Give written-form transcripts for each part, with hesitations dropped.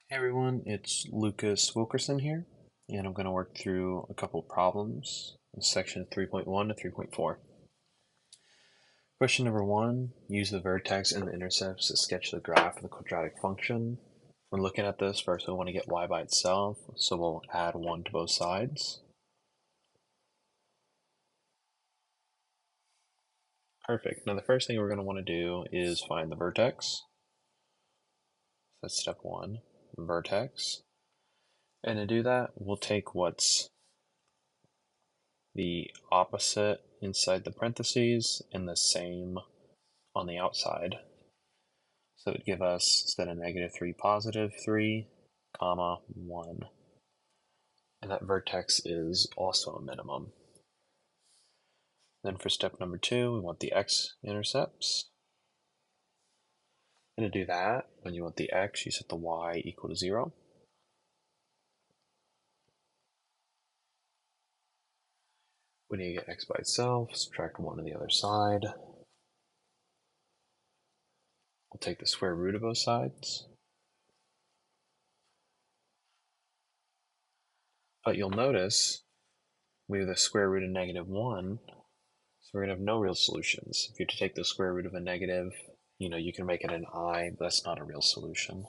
Hey everyone, it's Lucas Wilkerson here, and I'm going to work through a couple problems in section 3.1 to 3.4. Question number 1, use the vertex and the intercepts to sketch the graph of the quadratic function. When looking at this, first we want to get y by itself, so we'll add 1 to both sides. Perfect. Now the first thing we're going to want to do is find the vertex. So that's step 1, vertex. And to do that, we'll take what's the opposite inside the parentheses and the same on the outside. So it would give us, instead of -3, +3, comma, 1. And that vertex is also a minimum. Then for step number 2, we want the x-intercepts. And to do that, when you want the x, you set the y equal to 0. When you get x by itself, subtract 1 on the other side. We'll take the square root of both sides. But you'll notice we have the square root of -1, so we're going to have no real solutions. If you're to take the square root of a negative, you can make it an I, but that's not a real solution.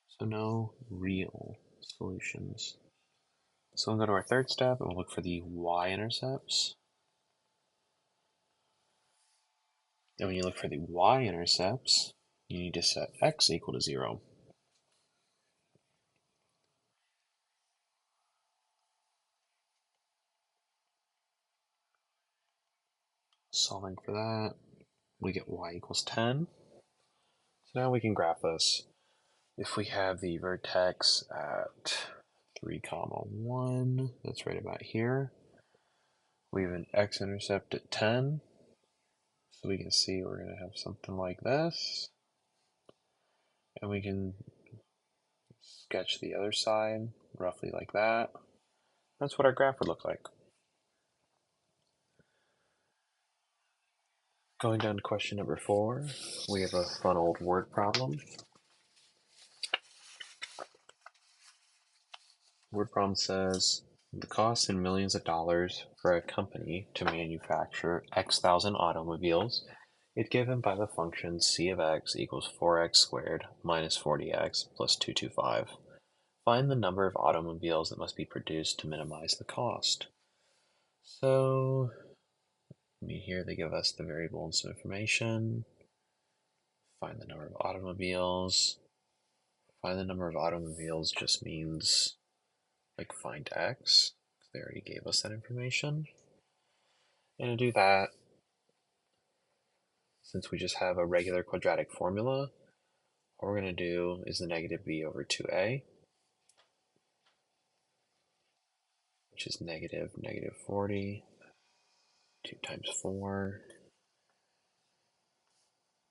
So no real solutions. So we'll go to our third step and we'll look for the y-intercepts. And when you look for the y-intercepts, you need to set x equal to 0. Solving for that, we get y equals 10. So now we can graph this. If we have the vertex at 3, comma 1, that's right about here. We have an x-intercept at 10. So we can see we're going to have something like this. And we can sketch the other side roughly like that. That's what our graph would look like. Going down to question number 4, we have a fun old word problem. Word problem says, the cost in millions of dollars for a company to manufacture X thousand automobiles is given by the function c of x equals 4x squared minus 40x plus 225. Find the number of automobiles that must be produced to minimize the cost. So, here they give us the variable and some information. Find the number of automobiles. Find the number of automobiles just means like find x. They already gave us that information. And to do that, since we just have a regular quadratic formula, what we're going to do is the negative b over 2a, which is negative 40, 2 times 4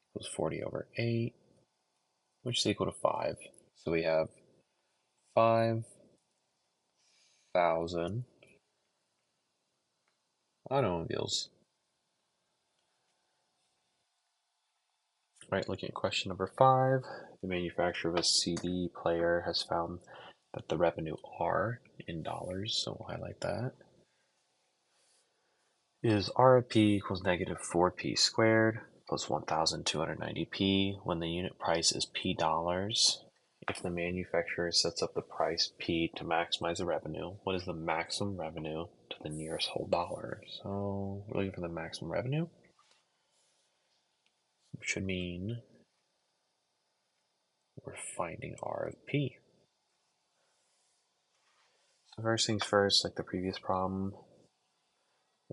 equals 40 over 8, which is equal to 5. So we have 5,000 automobiles. Right, looking at question number 5, the manufacturer of a CD player has found that the revenue R in dollars, so we'll highlight that, is R of P equals negative 4P squared plus 1,290P when the unit price is P dollars. If the manufacturer sets up the price P to maximize the revenue, what is the maximum revenue to the nearest whole dollar? So we're looking for the maximum revenue, which should mean we're finding R of P. So first things first, like the previous problem,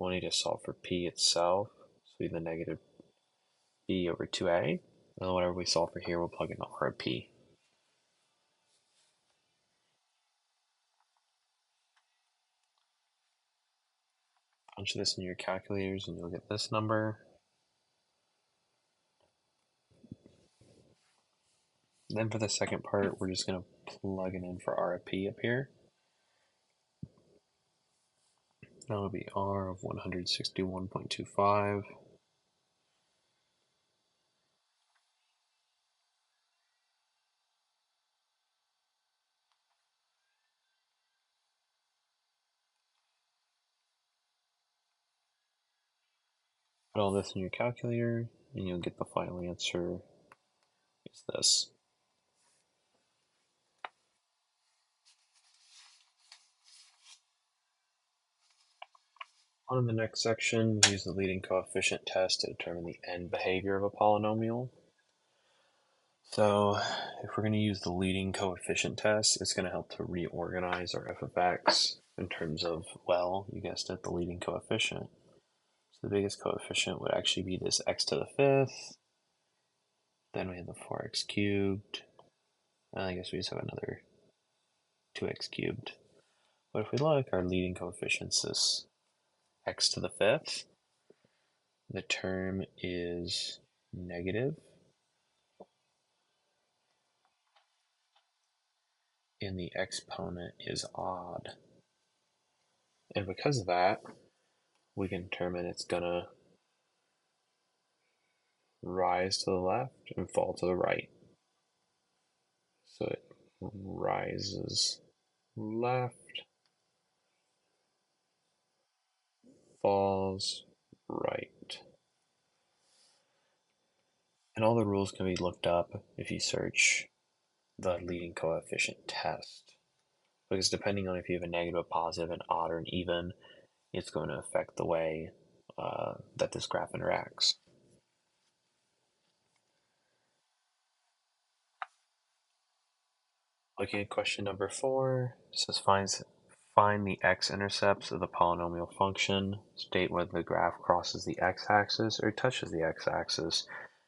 we'll need to solve for P itself. So we have the negative B over 2A. And then whatever we solve for here, we'll plug in R of P. Punch this in your calculators and you'll get this number. Then for the second part, we're just going to plug it in for R of P up here. That would be R of 161.25 Put all this in your calculator, and you'll get the final answer is this. On the next section, use the leading coefficient test to determine the end behavior of a polynomial. So if we're going to use the leading coefficient test, it's going to help to reorganize our f of x in terms of, well, you guessed it, the leading coefficient. So the biggest coefficient would actually be this x to the fifth. Then we have the 4x cubed. And I guess we just have another 2x cubed. But if we look, our leading coefficients is x to the fifth. The term is negative. And the exponent is odd. And because of that, we can determine it's gonna rise to the left and fall to the right. So it rises left, falls right. And all the rules can be looked up if you search the leading coefficient test. Because depending on if you have a negative, a positive, an odd, or an even, it's going to affect the way that this graph interacts. Looking at question number 4, it says find the x-intercepts of the polynomial function. State whether the graph crosses the x-axis or touches the x-axis,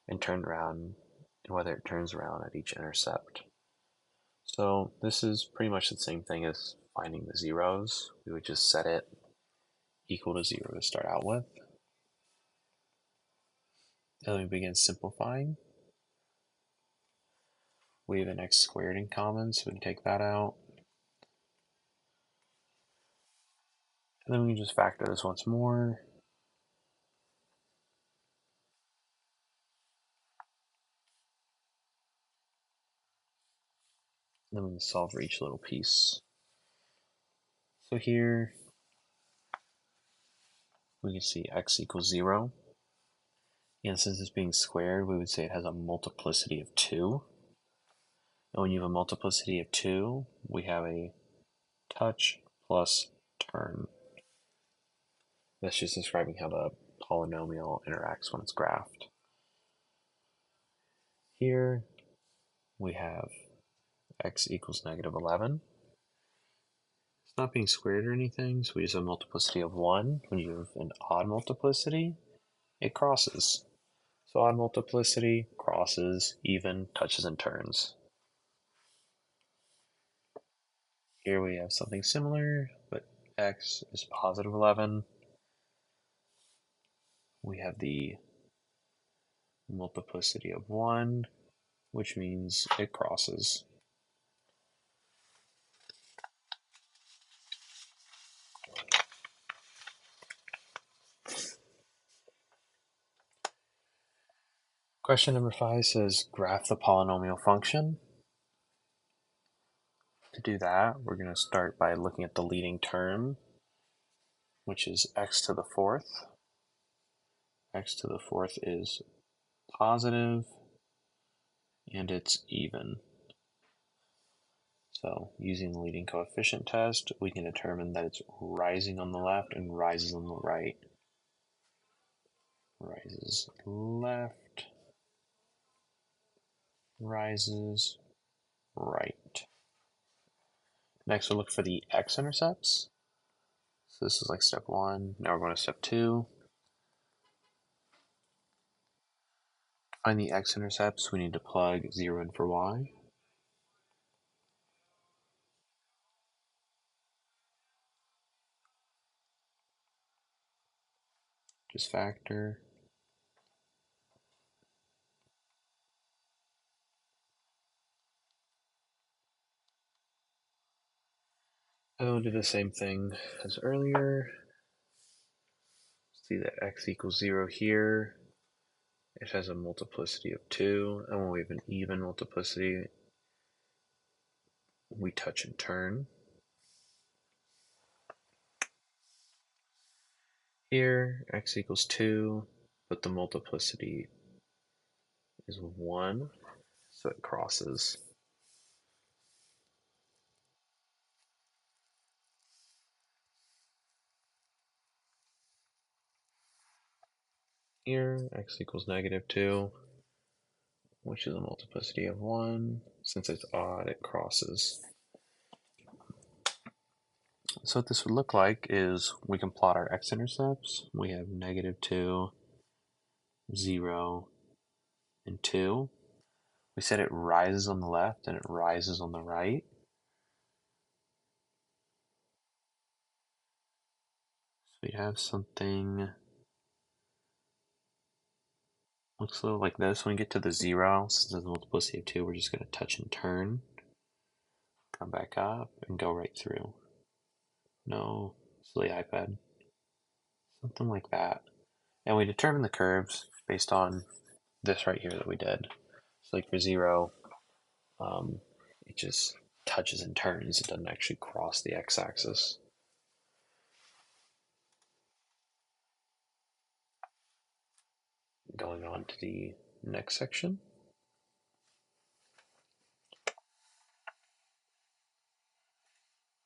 and whether it turns around at each intercept. So this is pretty much the same thing as finding the zeros. We would just set it equal to 0 to start out with. And then we begin simplifying. We have an x squared in common, so we can take that out. And then we can just factor this once more. And then we can solve for each little piece. So here we can see x equals 0. And since it's being squared, we would say it has a multiplicity of 2. And when you have a multiplicity of 2, we have a touch plus turn. That's just describing how the polynomial interacts when it's graphed. Here we have x equals negative 11. It's not being squared or anything, so we use a multiplicity of 1. When you have an odd multiplicity, it crosses. So odd multiplicity crosses, even, touches, and turns. Here we have something similar, but x is positive 11. We have the multiplicity of 1, which means it crosses. Question number 5 says graph the polynomial function. To do that, we're going to start by looking at the leading term, which is x to the fourth. X to the fourth is positive, and it's even. So using the leading coefficient test, we can determine that it's rising on the left and rises on the right. Rises left, rises right. Next, we'll look for the x-intercepts. So this is like step 1. Now we're going to step 2. Find the x-intercepts, we need to plug 0 in for y. Just factor. And we'll do the same thing as earlier. See that x equals 0 here. It has a multiplicity of 2, and when we have an even multiplicity, we touch and turn. Here, x equals 2. but the multiplicity is 1, so it crosses. Here, x equals -2, which is a multiplicity of 1. Since it's odd, it crosses. So what this would look like is we can plot our x-intercepts. We have -2, 0, and 2. We said it rises on the left and it rises on the right. So we have something looks a little like this. When we get to the 0, since it's a multiplicity of 2, we're just going to touch and turn, come back up, and go right through. No, silly iPad. Something like that. And we determine the curves based on this right here that we did. So like for 0, it just touches and turns. It doesn't actually cross the x-axis. Going on to the next section.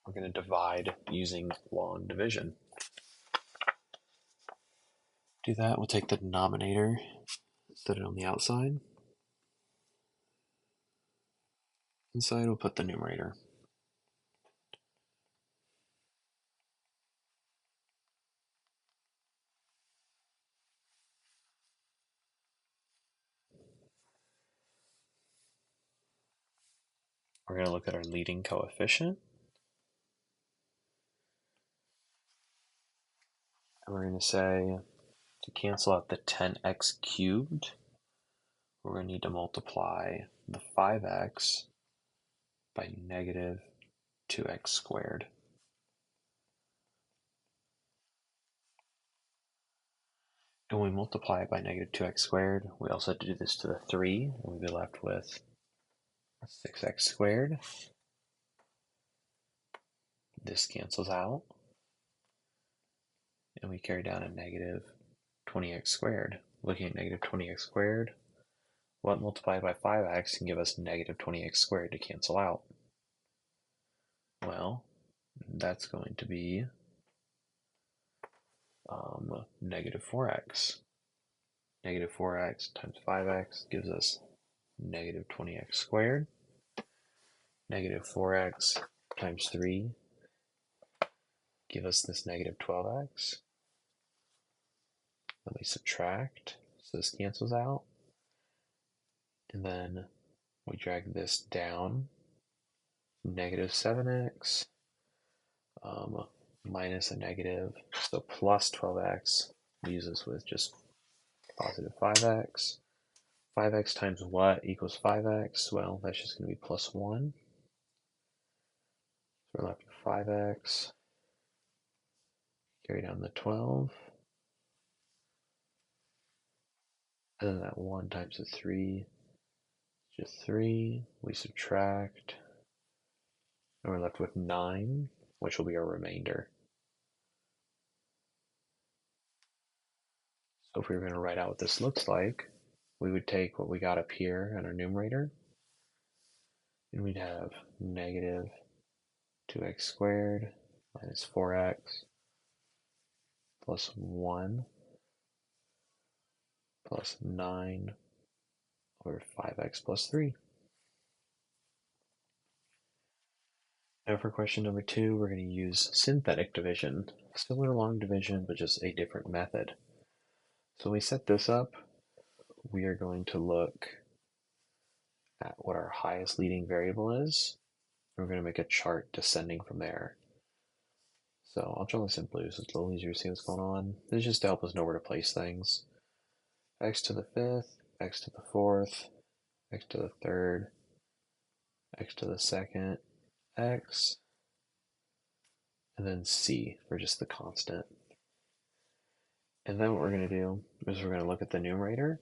We're going to divide using long division. Do that, we'll take the denominator, set it on the outside. Inside, we'll put the numerator. We're going to look at our leading coefficient. And we're going to say, to cancel out the 10x cubed, we're going to need to multiply the 5x by -2x squared. And when we multiply it by -2x squared, we also have to do this to the 3, and we'll be left with 6x squared. This cancels out, and we carry down a -20x squared. Looking at -20x squared, what multiplied by 5x can give us -20x squared to cancel out? Well, that's going to be -4x. -4x times 5x gives us -20x squared. -4x times 3 give us this -12x. Then we subtract, so this cancels out. And then we drag this down, -7x minus a negative, so plus 12x leaves us with just positive 5x. 5x times what equals 5x? Well, that's just going to be plus 1. So we're left with 5x. Carry down the 12. And then that 1 times the 3 is just 3. We subtract. And we're left with 9, which will be our remainder. So if we were going to write out what this looks like, we would take what we got up here in our numerator, and we'd have -2x squared minus 4x plus 1 plus 9 over 5x plus 3. Now for question number 2, we're going to use synthetic division, similar to long division, but just a different method. So when we set this up, we are going to look at what our highest leading variable is. We're going to make a chart descending from there. So I'll draw this in blue so it's a little easier to see what's going on. This is just to help us know where to place things. X to the 5th, x to the 4th, x to the 3rd, x to the 2nd, x, and then c for just the constant. And then what we're going to do is we're going to look at the numerator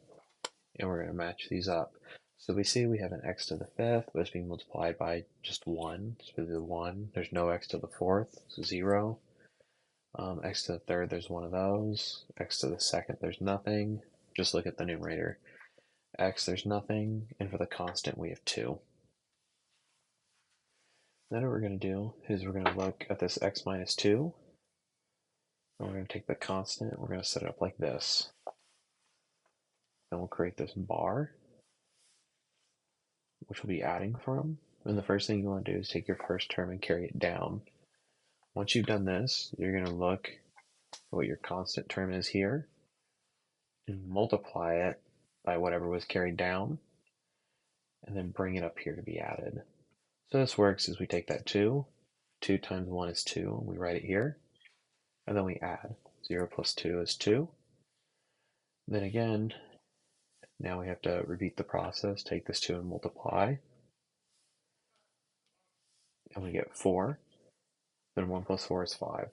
and we're going to match these up. So we see we have an x to the 5th, but it's being multiplied by just 1. So the 1, there's no x to the 4th, so 0. X to the 3rd, there's one of those. X to the 2nd, there's nothing. just look at the numerator. X, there's nothing, and for the constant, we have 2. Then what we're going to do is we're going to look at this x minus 2, and we're going to take the constant, we're going to set it up like this. Then we'll create this bar, which we'll be adding from. And the first thing you want to do is take your first term and carry it down. Once you've done this, you're going to look at what your constant term is here and multiply it by whatever was carried down, and then bring it up here to be added. So this works is we take that 2 times 1 is 2, and we write it here, and then we add. 0 plus 2 is 2. Then again, now we have to repeat the process, take this 2 and multiply, and we get 4. Then 1 plus 4 is 5.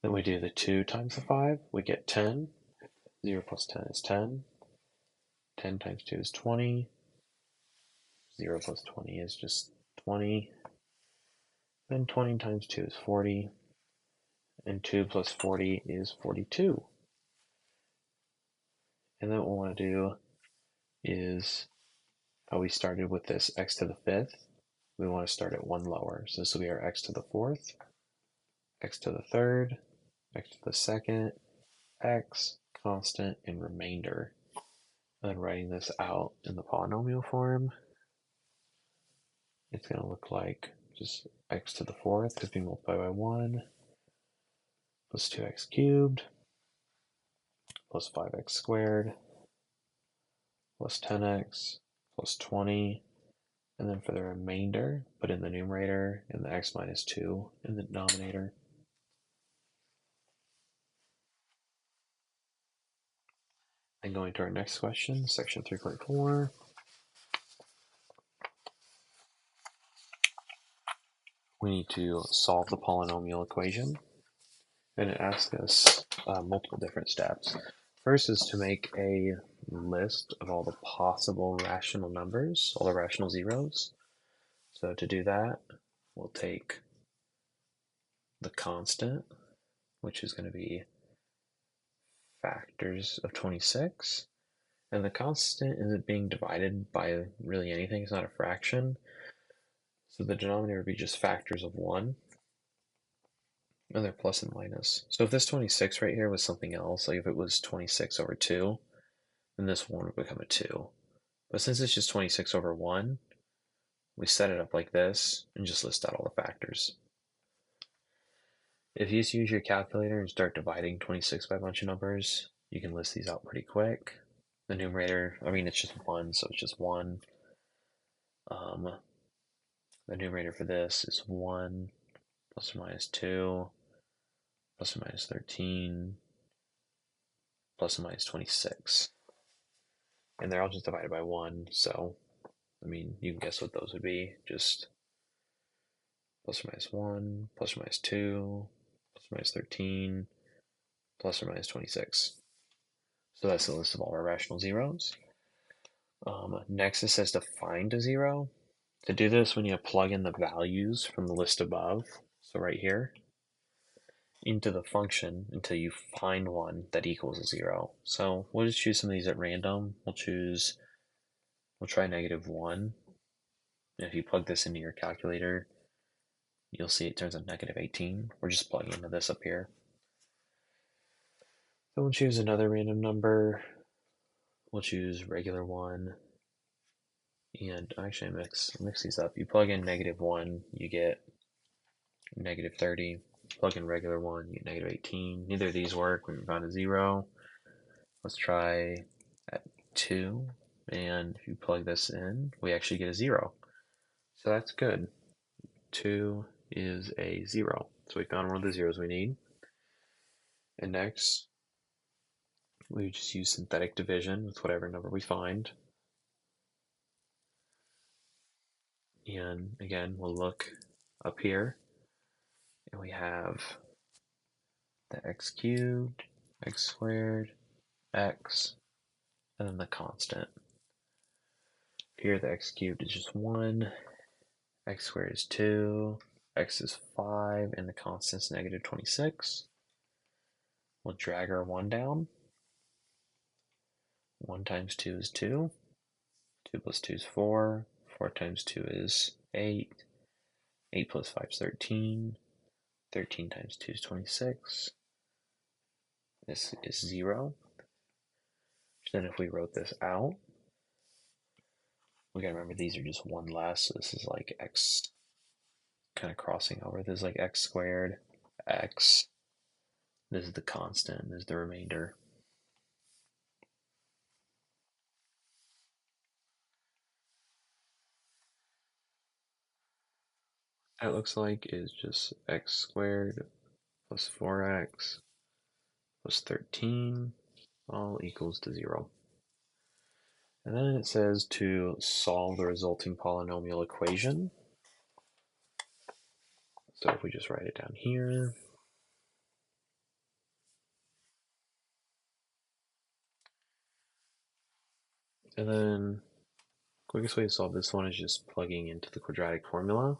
Then we do the 2 times the 5, we get 10. 0 plus 10 is 10. 10 times 2 is 20. 0 plus 20 is just 20. Then 20 times 2 is 40. And 2 plus 40 is 42. And then what we want to do is how we started with this x to the 5th. We want to start at 1 lower. So this will be our x to the 4th, x to the 3rd, x to the 2nd, x, constant, and remainder. And then writing this out in the polynomial form, it's going to look like just x to the 4th is being multiplied by 1 plus 2x cubed plus 5x squared plus 10x plus 20. And then for the remainder, put in the numerator and the x minus 2 in the denominator. And going to our next question, section 3.4. We need to solve the polynomial equation. And it asks us multiple different steps. First is to make a list of all the possible rational numbers, all the rational zeros. So to do that, we'll take the constant, which is going to be factors of 26. And the constant isn't being divided by really anything. It's not a fraction. So the denominator would be just factors of 1. And they're plus and minus. So if this 26 right here was something else, like if it was 26 over 2, then this 1 would become a 2. But since it's just 26 over 1, we set it up like this and just list out all the factors. If you just use your calculator and start dividing 26 by a bunch of numbers, you can list these out pretty quick. The numerator, I mean, it's just 1, so it's just 1. The numerator for this is 1 plus or minus 2 plus or minus 13 plus or minus 26. And they're all just divided by 1, so, I mean, you can guess what those would be. Just plus or minus 1, plus or minus 2, plus or minus 13, plus or minus 26. So that's the list of all our rational zeros. Next it says to find a zero. To do this, we need to plug in the values from the list above, so right here, into the function until you find one that equals a 0. So we'll just choose some of these at random. We'll try -1. And if you plug this into your calculator, you'll see it turns out -18. We're just plugging into this up here. So we'll choose another random number. We'll choose regular 1. And actually mix these up. You plug in -1, you get -30. Plug in regular 1, you get -18. Neither of these work. We found a 0. Let's try at 2. And if you plug this in, we actually get a 0. So that's good. 2 is a 0. So we found one of the zeros we need. And next, we just use synthetic division with whatever number we find. And again, we'll look up here, and we have the x cubed, x squared, x, and then the constant. Here the x cubed is just 1, x squared is 2, x is 5, and the constant is -26. We'll drag our 1 down, 1 times 2 is 2. 2 plus 2 is 4. 4 times 2 is 8. 8 plus 5 is 13. 13 times 2 is 26. This is 0. Then if we wrote this out, we gotta remember these are just one less, so this is like x kind of crossing over. This is like x squared, x. This is the constant, this is the remainder. That looks like is just x squared plus 4x plus 13 all equals to 0. And then it says to solve the resulting polynomial equation. So if we just write it down here, and then quickest way to solve this one is just plugging into the quadratic formula.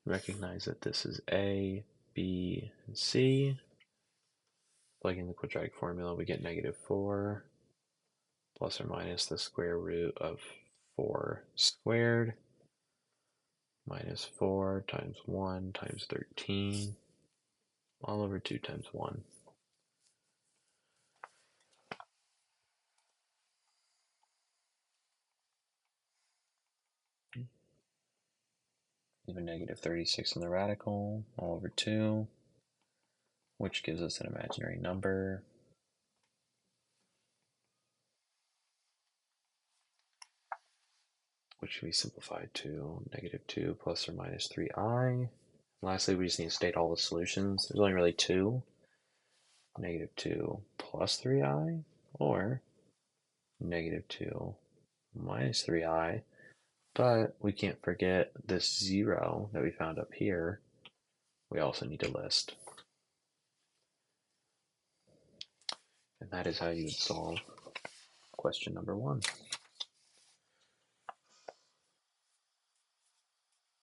Recognize that this is a, b, and c. Plug in the quadratic formula, we get -4 plus or minus the square root of 4 squared minus 4 times 1 times 13 all over 2 times 1. Leave a -36 in the radical all over 2, which gives us an imaginary number. Which can be simplified to -2 plus or minus 3i. Lastly, we just need to state all the solutions. There's only really two. -2 plus 3i or -2 minus 3i. But we can't forget this 0 that we found up here. We also need to list. And that is how you would solve question number 1.